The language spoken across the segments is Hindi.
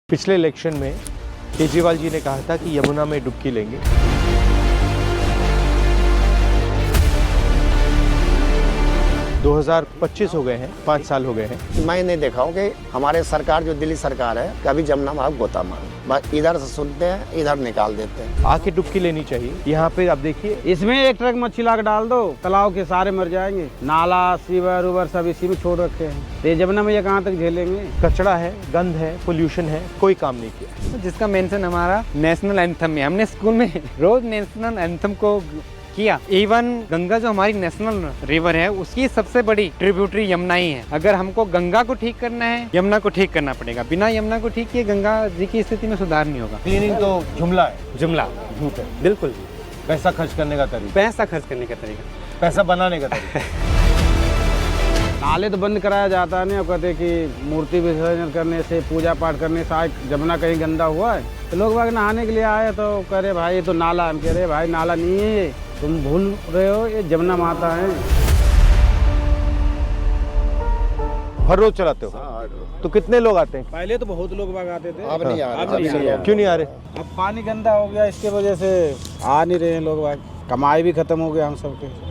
पिछले इलेक्शन में केजरीवाल जी ने कहा था कि यमुना में डुबकी लेंगे। दो 2025 हो गए हैं, 5 साल हो गए हैं। मैं नहीं देखा हूँ कि हमारे सरकार जो दिल्ली सरकार है कभी जमुना में गोता मार, बस इधर से सुनते हैं इधर निकाल देते हैं। आके डुबकी लेनी चाहिए। यहाँ पे आप देखिए, इसमें एक ट्रक मच्छी ला के डाल दो, तालाब के सारे मर जाएंगे। नाला सीवर उवर सब इसी में छोड़ रखे हैं। तो जमुना में ये कहाँ तक झेलेंगे? कचरा है, गंद है, पोल्यूशन है, कोई काम नहीं किया। जिसका मेंशन हमारा नेशनल एंथम में, हमने स्कूल में रोज नेशनल एंथम को किया। इवन गंगा जो हमारी नेशनल रिवर है उसकी सबसे बड़ी ट्रिब्यूटरी यमुना ही है। अगर हमको गंगा को ठीक करना है, यमुना को ठीक करना पड़ेगा। बिना यमुना को ठीक किए गंगा जी की स्थिति में सुधार नहीं होगा। क्लीनिंग तो जुमला है, जुमला झूठ है। बिल्कुल। पैसा खर्च करने का तरीका, पैसा खर्च करने का तरीका, पैसा बनाने का तरीका। नाले तो बंद कराया जाता नहीं। कहते कि मूर्ति विसर्जन करने से, पूजा पाठ करने से आज जमुना कहीं गंदा हुआ है। तो लोग बाग नहाने के लिए आए तो कह रहे भाई ये तो नाला। हम कह रहे भाई नाला नहीं है ये, तुम भूल रहे हो, ये जमुना माता है। हर रोज चलाते हो? तो कितने लोग आते हैं? पहले तो बहुत लोग बाग आते थे, अब नहीं आ अब रहे। नहीं आ रहे। क्यों नहीं आ रहे? अब पानी गंदा हो गया, इसके वजह से आ नहीं रहे हैं लोग बाग। कमाई भी खत्म हो गया हम सबके।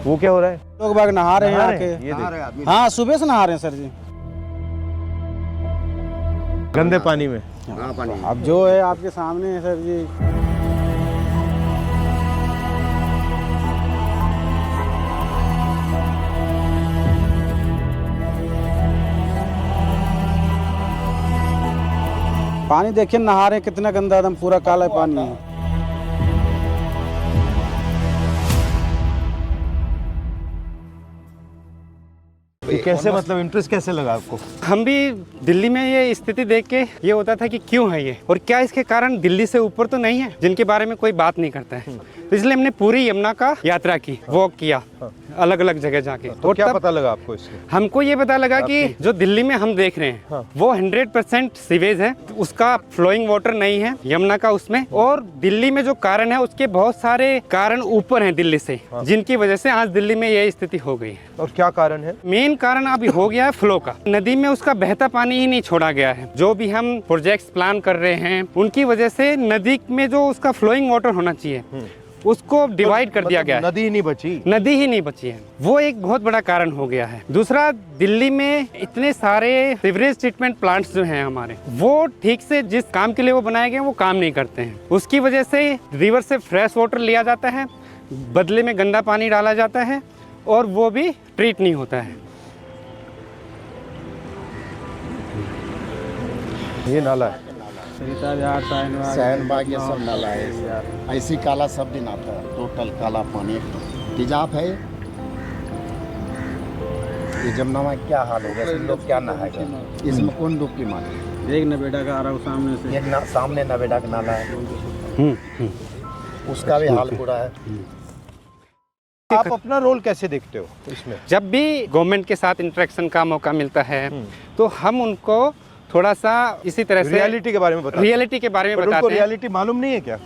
वो क्या हो रहा है? लोग बाग नहा रहे हैं नहा आके। रहे हैं? ये देख, हाँ, सुबह से नहा रहे हैं सर जी। गंदे पानी में। हाँ, पानी। अब जो है आपके सामने है सर जी। पानी देखिए, नहा रहे हैं, कितना गंदा, एकदम पूरा काला पानी है। ये कैसे, मतलब इंटरेस्ट कैसे लगा आपको? हम भी दिल्ली में ये स्थिति देख के ये होता था कि क्यों है ये, और क्या इसके कारण दिल्ली से ऊपर तो नहीं है जिनके बारे में कोई बात नहीं करता है। तो इसलिए हमने पूरी यमुना का यात्रा की, वॉक किया अलग अलग जगह जाके। तो क्या पता लगा आपको इससे? हमको ये पता लगा कि जो दिल्ली में हम देख रहे हैं वो 100% सीवेज है, उसका फ्लोइंग वाटर नहीं है यमुना का उसमें। और दिल्ली में जो कारण है उसके बहुत सारे कारण ऊपर हैं दिल्ली से, जिनकी वजह से आज दिल्ली में यह स्थिति हो गई है। और क्या कारण है? मेन कारण अभी हो गया है फ्लो का। नदी में उसका बहता पानी ही नहीं छोड़ा गया है। जो भी हम प्रोजेक्ट्स प्लान कर रहे हैं उनकी वजह से नदी में जो उसका फ्लोइंग वाटर होना चाहिए उसको डिवाइड कर दिया गया है। नदी ही नहीं बची। नदी ही नहीं बची है, वो एक बहुत बड़ा कारण हो गया है। दूसरा, दिल्ली में इतने सारे सीवरेज ट्रीटमेंट प्लांट्स जो हैं हमारे, वो ठीक से जिस काम के लिए वो बनाए गए हैं वो काम नहीं करते हैं। उसकी वजह से रिवर से फ्रेश वाटर लिया जाता है, बदले में गंदा पानी डाला जाता है और वो भी ट्रीट नहीं होता है। ये नाला है। शहनबाग ये सब नाला है, ऐसी काला सब दिन आता है, टोटल काला पानी। तेजाब है ये जमुना में, क्या हाल हो गया, लोग क्या नहाएगा इसमें? कौन डुबकी मारे? एक नवेड़ा का आ रहा हूँ सामने से। एक सामने नवेड़ा का नाला है, उसका भी हाल बुरा है। आप अपना रोल कैसे देखते हो इसमें? जब भी गवर्नमेंट के साथ इंटरेक्शन का मौका मिलता है तो हम उनको थोड़ा सा इसी तरह से रियलिटी के बारे में बताते हैं। रियलिटी के बारे में पर बताते उनको हैं। रियलिटी मालूम नहीं है क्या?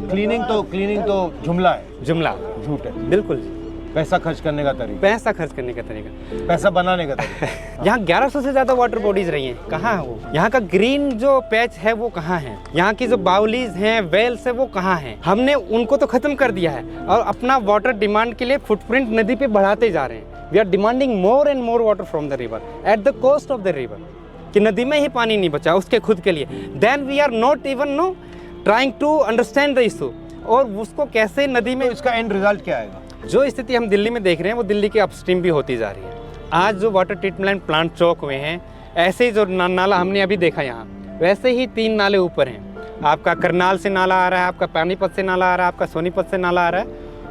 क्लीनिंग तो जुमला है, जुमला झूठ है। बिल्कुल। पैसा खर्च करने का तरीका, पैसा खर्च करने का तरीका, पैसा बनाने का तरीका। यहाँ 1100 से ज्यादा वाटर बॉडीज रही हैं, कहाँ है वो? यहाँ का ग्रीन जो पैच है वो कहाँ है? यहाँ की जो बाउलीज हैं, वेल्स है, वो कहाँ है? हमने उनको तो खत्म कर दिया है और अपना वाटर डिमांड के लिए फुटप्रिंट नदी पे बढ़ाते जा रहे हैं। We are demanding more and more water from the river at the cost of the river, कि नदी में ही पानी नहीं बचा उसके खुद के लिए। Then we are not even trying to understand the issue, और उसको कैसे नदी में। तो इसका एंड रिजल्ट क्या आएगा? जो स्थिति हम दिल्ली में देख रहे हैं वो दिल्ली के अपस्ट्रीम भी होती जा रही है। आज जो वाटर ट्रीटमेंट प्लांट चौक हुए हैं, ऐसे ही जो नाला हमने अभी देखा यहाँ, वैसे ही 3 नाले ऊपर हैं। आपका करनाल से नाला आ रहा है, आपका पानीपत से नाला आ रहा है, आपका सोनीपत से नाला आ रहा है,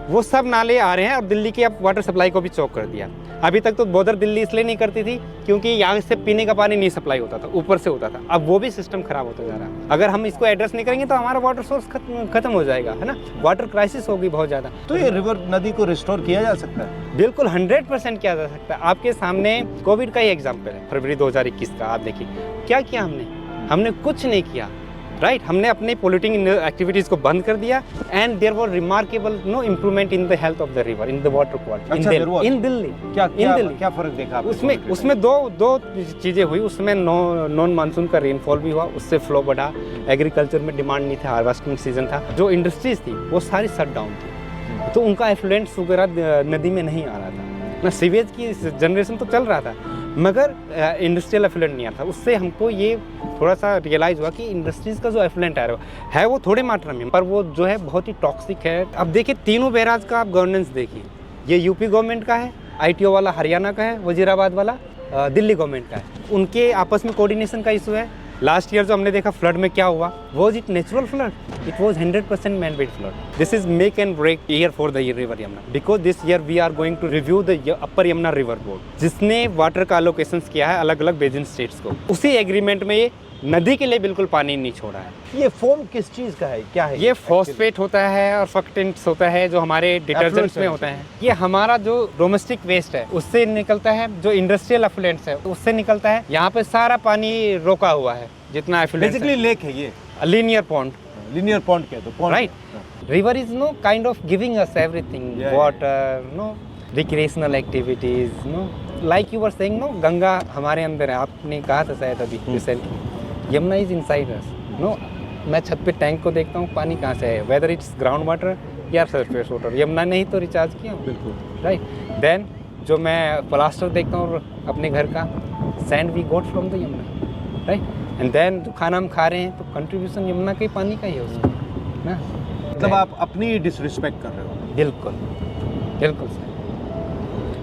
वो सब नाले आ रहे हैं। और दिल्ली की अब वाटर सप्लाई को भी चौक कर दिया। अभी तक तो बोदर दिल्ली इसलिए नहीं करती थी क्योंकि यहाँ से पीने का पानी नहीं सप्लाई होता था, ऊपर से होता था। अब वो भी सिस्टम खराब होता जा रहा है। अगर हम इसको एड्रेस नहीं करेंगे तो हमारा वाटर सोर्स खत्म हो जाएगा, है ना। वाटर क्राइसिस होगी बहुत ज़्यादा। तो ये रिवर नदी को रिस्टोर किया जा सकता है? बिल्कुल 100% किया जा सकता है। आपके सामने कोविड का ही एग्जाम्पल है, फरवरी 2021 का। आप देखिए क्या किया हमने कुछ नहीं किया। राइट हमने अपने पोल्यूटिंग एक्टिविटीज़ को बंद कर दिया and there was remarkable improvement in the health of the river in the water quality in Delhi क्या फर्क देखा आपने? उसमें दो चीज़ें हुई। उसमें नॉन मानसून का रेनफॉल भी हुआ, उससे फ्लो बढ़ा, एग्रीकल्चर में डिमांड नहीं था, हार्वेस्टिंग सीजन था, जो इंडस्ट्रीज थी वो सारी शट डाउन थी, तो उनका एफ्लुएंट्स वगैरह नदी में नहीं आ रहा था ना, सीवेज की जनरेशन तो चल रहा था मगर इंडस्ट्रियल एफ्लुएंट नहीं आ रहा था। उससे हमको ये थोड़ा सा रियलाइज़ हुआ कि इंडस्ट्रीज़ का जो एफ्लुएंट है वो थोड़े मात्रा में, पर वो जो है बहुत ही टॉक्सिक है। अब देखिए तीनों बैराज का आप गवर्नेंस देखिए, ये यूपी गवर्नमेंट का है, ITO वाला हरियाणा का है, वजीराबाद वाला दिल्ली गवर्नमेंट का है, उनके आपस में कोऑर्डिनेशन का इशू है। लास्ट ईयर जो हमने देखा फ्लड में क्या हुआ, was it natural flood? It was 100% man made flood. This is make and break year for the river Yamuna, because this year we are going to review the upper Yamuna river board, जिसने वाटर का अलोकेशंस किया है अलग अलग बेसिन स्टेट्स को। उसी एग्रीमेंट में ये नदी के लिए बिल्कुल पानी नहीं छोड़ा है। ये फोम किस चीज का है, क्या है? ये फॉस्फेट होता है और फक्टेंट्स होता है जो हमारे डिटर्जेंट्स में होता है। ये हमारा जो डोमेस्टिक वेस्ट है उससे निकलता है, जो इंडस्ट्रियल एफ्लुएंट्स है उससे निकलता है। यहाँ पे सारा पानी रोका हुआ है जितना एफ्लुएंट। बेसिकली लेक है ये, लीनियर पॉन्ड। लीनियर पॉन्ड क्या है तो pond, right. River is no kind of giving us everything, water, no recreational activities, no like you were saying, no Ganga हमारे अंदर है, आपने कहा था शायद अभी recently. Yamuna is inside us, no. मैं छत पे टैंक को देखता हूँ, पानी कहाँ से है, वेदर इट्स ग्राउंड वाटर या सरफेस वाटर, यमुना ने ही तो रिचार्ज किया। बिल्कुल राइट। देन जो मैं प्लास्टर देखता हूँ अपने घर का, sand we got from the Yamuna, right. And then जो खाना हम खा रहे हैं तो कंट्रीब्यूशन यमुना के पानी का ही है उसमें ना। मतलब आप अपनी डिसरिस्पेक्ट कर रहे हो। बिल्कुल बिल्कुल सर।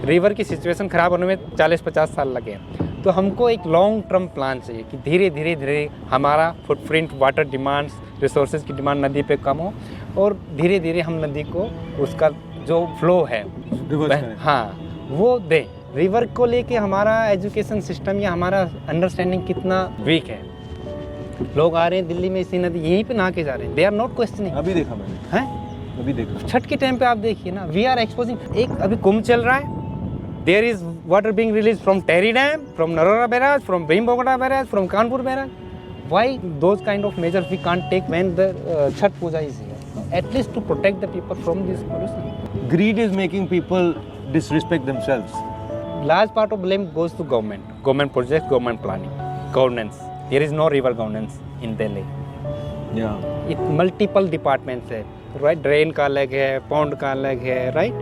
रिवर की सिचुएशन ख़राब होने में 40-50 साल लगे हैं, तो हमको एक लॉन्ग टर्म प्लान चाहिए कि धीरे धीरे हमारा फुटप्रिंट, वाटर डिमांड्स, रिसोर्सेज की डिमांड नदी पे कम हो और धीरे धीरे हम नदी को उसका जो फ्लो है हाँ वो दें। रिवर को लेके हमारा एजुकेशन सिस्टम या हमारा अंडरस्टैंडिंग कितना वीक है। लोग आ रहे हैं दिल्ली में इसी नदी यहीं पे नहा के जा रहे हैं, दे आर नॉट क्वेश्चनिंग। अभी देखा मैंने, हैं अभी देखा छठ के टाइम पे आप देखिए ना, वी आर एक्सपोजिंग। एक अभी कुंभ चल रहा है, there is water being release from Tehri dam, from Narora barrage, from Bhimgoda barrage, from Kanpur barrage. Why those kind of measures we can't take when the Chhath Puja is here, at least to protect the people from this pollution. Greed is making people disrespect themselves. Large part of blame goes to government projects, government planning, governance. There is no river governance in Delhi. Yeah. It multiple departments है, right? Drain का अलग है, pond का अलग है, right?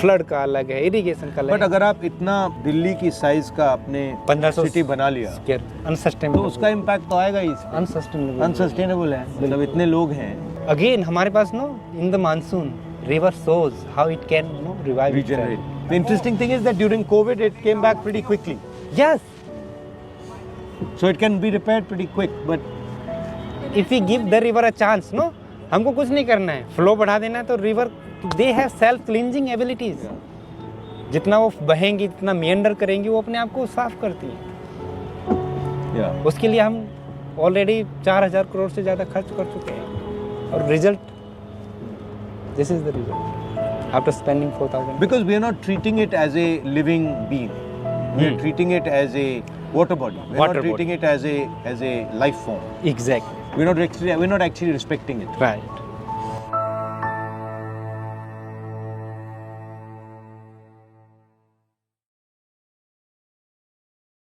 Flood का अलग है, irrigation का अलग है। बट अगर आप इतना दिल्ली की साइज का अपने 1500 सिटी बना लिया अनसस्टेनेबल, तो उसका इम्पैक्ट तो आएगा ही। अनसस्टेनेबल है, मतलब इतने लोग हैं। Again हमारे पास no in the monsoon river shows how it can revive itself. Regenerate. The interesting thing is that during COVID it came back pretty quickly. Yes. So it can be repaired pretty quick, but If we give the river a chance, no, हमको कुछ नहीं करना है, फ्लो बढ़ा देना है तो river they have self cleansing abilities. जितना वो बहेंगी, जितना मेंडर करेंगी, वो अपने आप को साफ करती है। उसके लिए हम ऑलरेडी 4000 करोड़ से ज़्यादा खर्च कर चुके हैं और result, this is the result after spending 4000। because we are not treating it as a living being, we are treating it as a water body. We are not treating it as a life form. Exactly. We're not actually respecting it. Right.